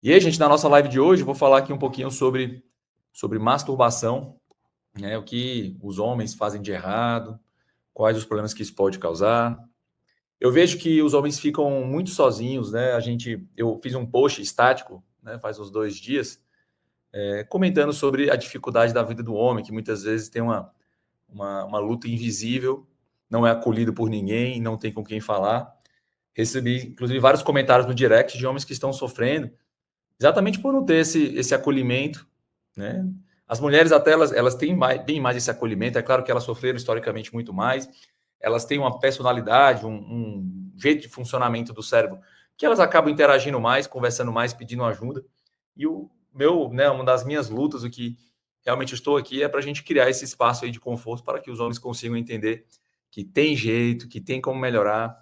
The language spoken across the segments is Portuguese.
E aí, gente, na nossa live de hoje, eu vou falar aqui um pouquinho sobre masturbação, né? O que os homens fazem de errado, quais os problemas que isso pode causar. Eu vejo que os homens ficam muito sozinhos, né? Eu fiz um post estático, né, faz uns 2 dias, comentando sobre a dificuldade da vida do homem, que muitas vezes tem uma luta invisível, não é acolhido por ninguém, não tem com quem falar. Recebi, inclusive, vários comentários no direct de homens que estão sofrendo exatamente por não ter esse acolhimento, né? As mulheres até elas têm bem mais esse acolhimento. É claro que elas sofreram historicamente muito mais. Elas têm uma personalidade, um jeito de funcionamento do cérebro que elas acabam interagindo mais, conversando mais, pedindo ajuda. E o meu, né, uma das minhas lutas, o que realmente estou aqui, é para a gente criar esse espaço aí de conforto para que os homens consigam entender que tem jeito, que tem como melhorar,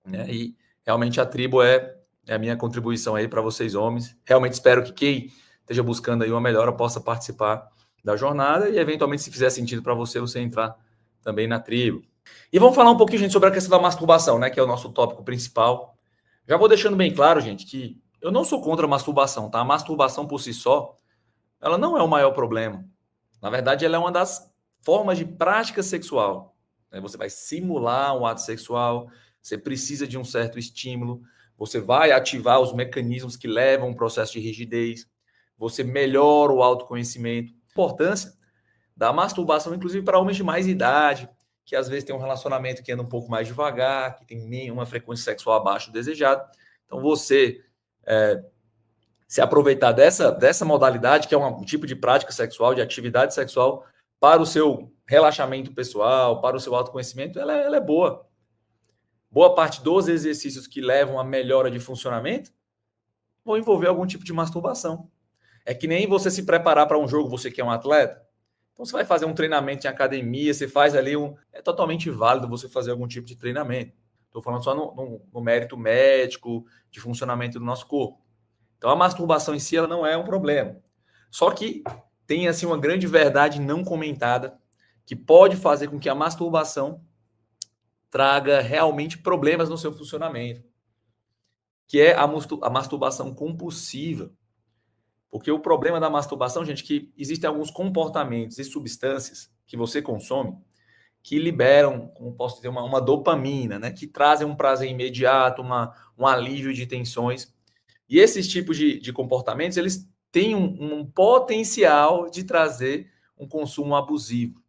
né? E realmente a tribo é a minha contribuição aí para vocês homens. Realmente espero que quem esteja buscando aí uma melhora possa participar da jornada e eventualmente, se fizer sentido para você, você entrar também na tribo. E vamos falar um pouquinho, gente, sobre a questão da masturbação, né, que é o nosso tópico principal. Já vou deixando bem claro, gente, que eu não sou contra a masturbação, tá? A masturbação por si só, ela não é o maior problema. Na verdade, ela é uma das formas de prática sexual, né? Você vai simular um ato sexual, você precisa de um certo estímulo, você vai ativar os mecanismos que levam ao processo de rigidez, você melhora o autoconhecimento. A importância da masturbação, inclusive para homens de mais idade, que às vezes tem um relacionamento que anda um pouco mais devagar, que tem uma frequência sexual abaixo do desejado. Então, você se aproveitar dessa modalidade, que é um tipo de prática sexual, de atividade sexual, para o seu relaxamento pessoal, para o seu autoconhecimento, ela é boa. Boa parte dos exercícios que levam a melhora de funcionamento vão envolver algum tipo de masturbação. É que nem você se preparar para um jogo, você que é um atleta. Então, você vai fazer um treinamento em academia, você faz ali é totalmente válido você fazer algum tipo de treinamento. Estou falando só no mérito médico, de funcionamento do nosso corpo. Então, a masturbação em si ela não é um problema. Só que tem assim uma grande verdade não comentada que pode fazer com que a masturbação traga realmente problemas no seu funcionamento, que é a masturbação compulsiva. Porque o problema da masturbação, gente, é que existem alguns comportamentos e substâncias que você consome que liberam, como posso dizer, uma dopamina, né? Que trazem um prazer imediato, um alívio de tensões. E esses tipos de comportamentos, eles têm um potencial de trazer um consumo abusivo.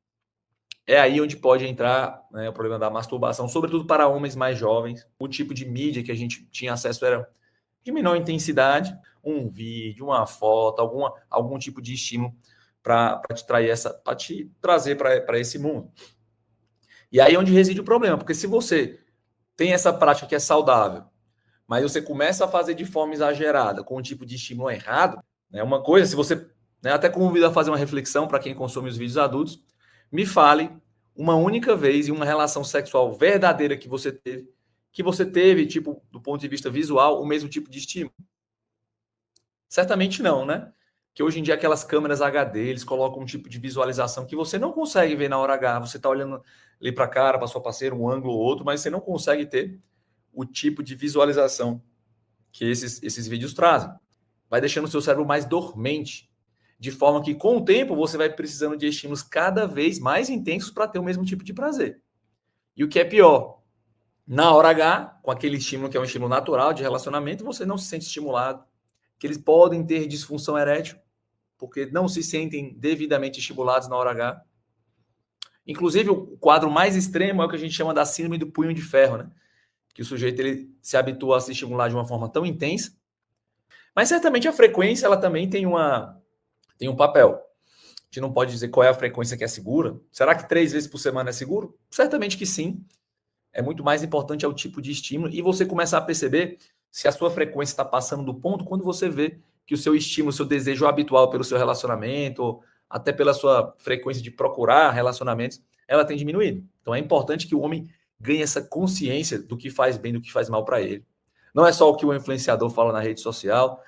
É aí onde pode entrar, né, o problema da masturbação, sobretudo para homens mais jovens. O tipo de mídia que a gente tinha acesso era de menor intensidade, um vídeo, uma foto, algum tipo de estímulo para te trazer para esse mundo. E aí é onde reside o problema, porque se você tem essa prática que é saudável, mas você começa a fazer de forma exagerada, com um tipo de estímulo errado, né? Uma coisa, se você, né, até convido a fazer uma reflexão para quem consome os vídeos adultos, me fale uma única vez em uma relação sexual verdadeira que você teve, tipo, do ponto de vista visual, o mesmo tipo de estímulo. Certamente não, né? Que hoje em dia aquelas câmeras HD, eles colocam um tipo de visualização que você não consegue ver na hora H. Você está olhando ali para a cara, para sua parceira, um ângulo ou outro, mas você não consegue ter o tipo de visualização que esses vídeos trazem. Vai deixando o seu cérebro mais dormente, de forma que, com o tempo, você vai precisando de estímulos cada vez mais intensos para ter o mesmo tipo de prazer. E o que é pior, na hora H, com aquele estímulo que é um estímulo natural de relacionamento, você não se sente estimulado, que eles podem ter disfunção erétil, porque não se sentem devidamente estimulados na hora H. Inclusive, o quadro mais extremo é o que a gente chama da síndrome do punho de ferro, né? Que o sujeito ele se habitua a se estimular de uma forma tão intensa. Mas certamente a frequência ela também tem um papel. A gente não pode dizer qual é a frequência que é segura. Será que 3 vezes por semana é seguro? Certamente que sim. É muito mais importante é o tipo de estímulo e você começar a perceber se a sua frequência está passando do ponto quando você vê que o seu estímulo, o seu desejo habitual pelo seu relacionamento, ou até pela sua frequência de procurar relacionamentos, ela tem diminuído. Então é importante que o homem ganhe essa consciência do que faz bem, do que faz mal para ele. Não é só o que o influenciador fala na rede social,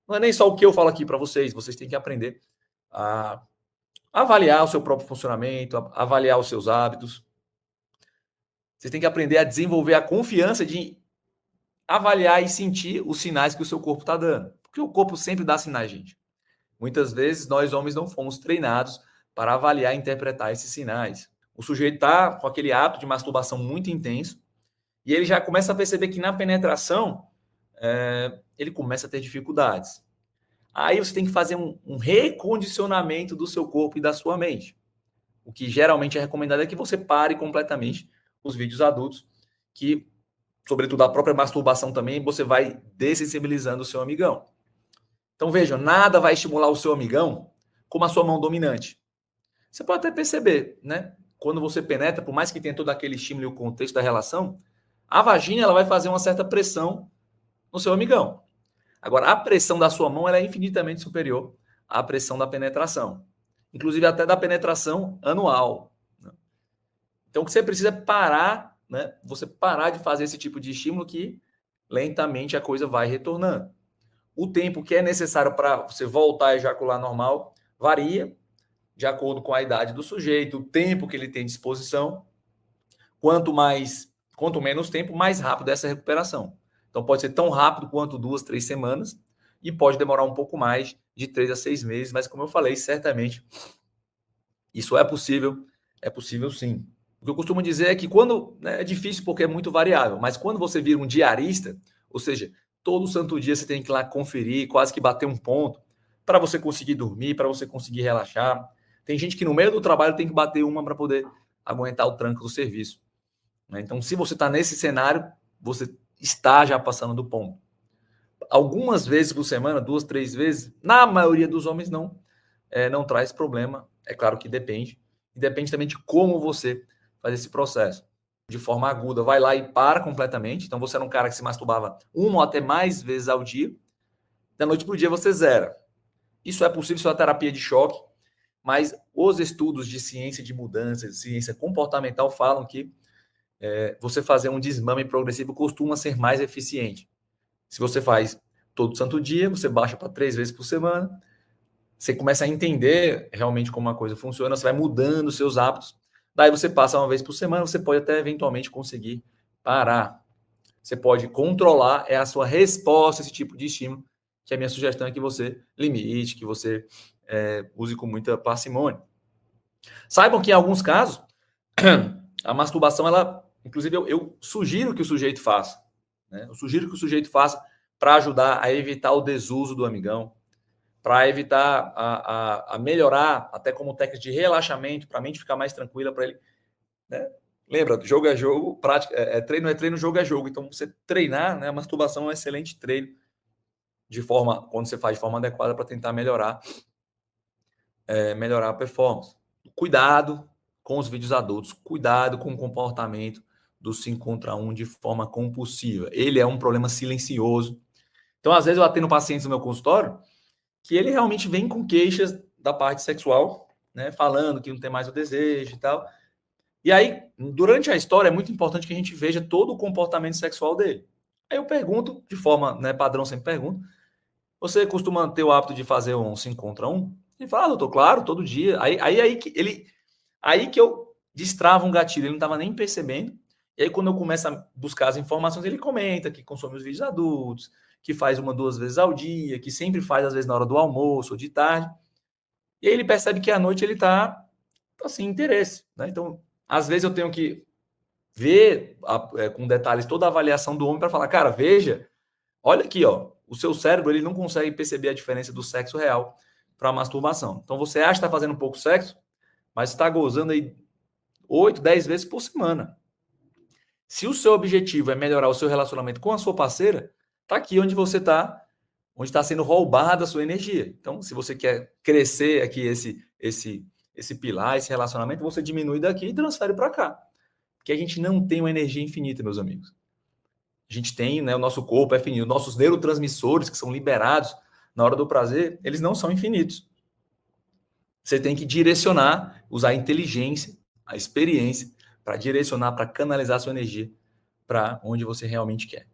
não é nem só o que eu falo aqui para vocês. Vocês têm que aprender a avaliar o seu próprio funcionamento, a avaliar os seus hábitos. Vocês têm que aprender a desenvolver a confiança de avaliar e sentir os sinais que o seu corpo está dando. Porque o corpo sempre dá sinais, gente. Muitas vezes nós homens não fomos treinados para avaliar e interpretar esses sinais. O sujeito está com aquele ato de masturbação muito intenso e ele já começa a perceber que na penetração ele começa a ter dificuldades. Aí você tem que fazer um recondicionamento do seu corpo e da sua mente. O que geralmente é recomendado é que você pare completamente os vídeos adultos, que, sobretudo a própria masturbação também, você vai dessensibilizando o seu amigão. Então vejam, nada vai estimular o seu amigão como a sua mão dominante. Você pode até perceber, né? Quando você penetra, por mais que tenha todo aquele estímulo e o contexto da relação, a vagina ela vai fazer uma certa pressão no seu amigão. Agora, a pressão da sua mão ela é infinitamente superior à pressão da penetração. Inclusive até da penetração anual. Né? Então, o que você precisa é parar, né? Você parar de fazer esse tipo de estímulo que lentamente a coisa vai retornando. O tempo que é necessário para você voltar a ejacular normal varia de acordo com a idade do sujeito, o tempo que ele tem de exposição. Quanto menos tempo, mais rápido é essa recuperação. Então, pode ser tão rápido quanto 2, 3 semanas e pode demorar um pouco mais, de 3 a 6 meses, mas como eu falei, certamente isso é possível sim. O que eu costumo dizer é que quando, né, é difícil porque é muito variável, mas quando você vira um diarista, ou seja, todo santo dia você tem que ir lá conferir, quase que bater um ponto, para você conseguir dormir, para você conseguir relaxar. Tem gente que no meio do trabalho tem que bater uma para poder aguentar o tranco do serviço. Então, se você está nesse cenário, você está já passando do ponto. Algumas vezes por semana, 2, 3 vezes, na maioria dos homens não traz problema. É claro que depende. E depende também de como você faz esse processo. De forma aguda, vai lá e para completamente. Então, você era um cara que se masturbava 1 ou até mais vezes ao dia. Da noite para o dia, você zera. Isso é possível, isso é uma terapia de choque. Mas os estudos de ciência de mudança, de ciência comportamental, falam que você fazer um desmame progressivo costuma ser mais eficiente. Se você faz todo santo dia, você baixa para 3 vezes por semana, você começa a entender realmente como a coisa funciona, você vai mudando os seus hábitos, daí você passa 1 vez por semana, você pode até eventualmente conseguir parar. Você pode controlar a sua resposta a esse tipo de estímulo, que a minha sugestão é que você limite, que você use com muita parcimônia. Saibam que em alguns casos, a masturbação, inclusive eu sugiro que o sujeito faça. Né? Eu sugiro que o sujeito faça para ajudar a evitar o desuso do amigão, para evitar a melhorar, até como técnica de relaxamento, para a mente ficar mais tranquila, para ele. Né? Lembra, jogo é jogo, prática, treino é treino, jogo é jogo. Então, você treinar, né, a masturbação é um excelente treino, quando você faz de forma adequada para tentar melhorar a performance. Cuidado com os vídeos adultos, cuidado com o comportamento do 5 contra 1 de forma compulsiva. Ele é um problema silencioso. Então, às vezes, eu atendo pacientes no meu consultório que ele realmente vem com queixas da parte sexual, né, falando que não tem mais o desejo e tal. E aí, durante a história, é muito importante que a gente veja todo o comportamento sexual dele. Aí eu pergunto, de forma padrão, sempre pergunto, você costuma ter o hábito de fazer um 5 contra 1? Ele fala, doutor, claro, todo dia. Aí que eu destravo um gatilho, ele não estava nem percebendo. E aí, quando eu começo a buscar as informações, ele comenta que consome os vídeos adultos, que faz 1, 2 vezes ao dia, que sempre faz, às vezes, na hora do almoço ou de tarde. E aí ele percebe que à noite ele está sem interesse. Né? Então, às vezes eu tenho que ver com detalhes toda a avaliação do homem para falar, cara, veja, olha aqui, ó, o seu cérebro ele não consegue perceber a diferença do sexo real para a masturbação. Então, você acha que está fazendo pouco sexo, mas está gozando aí 8, 10 vezes por semana. Se o seu objetivo é melhorar o seu relacionamento com a sua parceira, está aqui onde você está, onde está sendo roubada a sua energia. Então, se você quer crescer aqui esse pilar, esse relacionamento, você diminui daqui e transfere para cá. Porque a gente não tem uma energia infinita, meus amigos. A gente tem, né, o nosso corpo é finito, nossos neurotransmissores que são liberados na hora do prazer, eles não são infinitos. Você tem que direcionar, usar a inteligência, a experiência, para direcionar, para canalizar a sua energia para onde você realmente quer.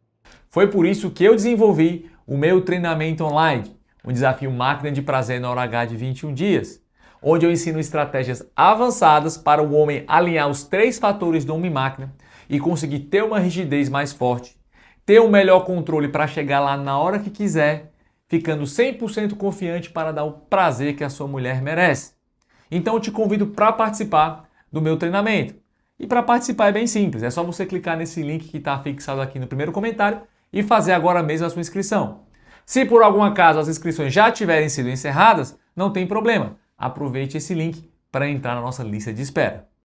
Foi por isso que eu desenvolvi o meu treinamento online, o desafio Máquina de Prazer na Hora H de 21 dias, onde eu ensino estratégias avançadas para o homem alinhar os 3 fatores do homem-máquina e conseguir ter uma rigidez mais forte, ter um melhor controle para chegar lá na hora que quiser ficando 100% confiante para dar o prazer que a sua mulher merece. Então eu te convido para participar do meu treinamento. E para participar é bem simples, é só você clicar nesse link que está fixado aqui no primeiro comentário e fazer agora mesmo a sua inscrição. Se por algum acaso as inscrições já tiverem sido encerradas, não tem problema. Aproveite esse link para entrar na nossa lista de espera.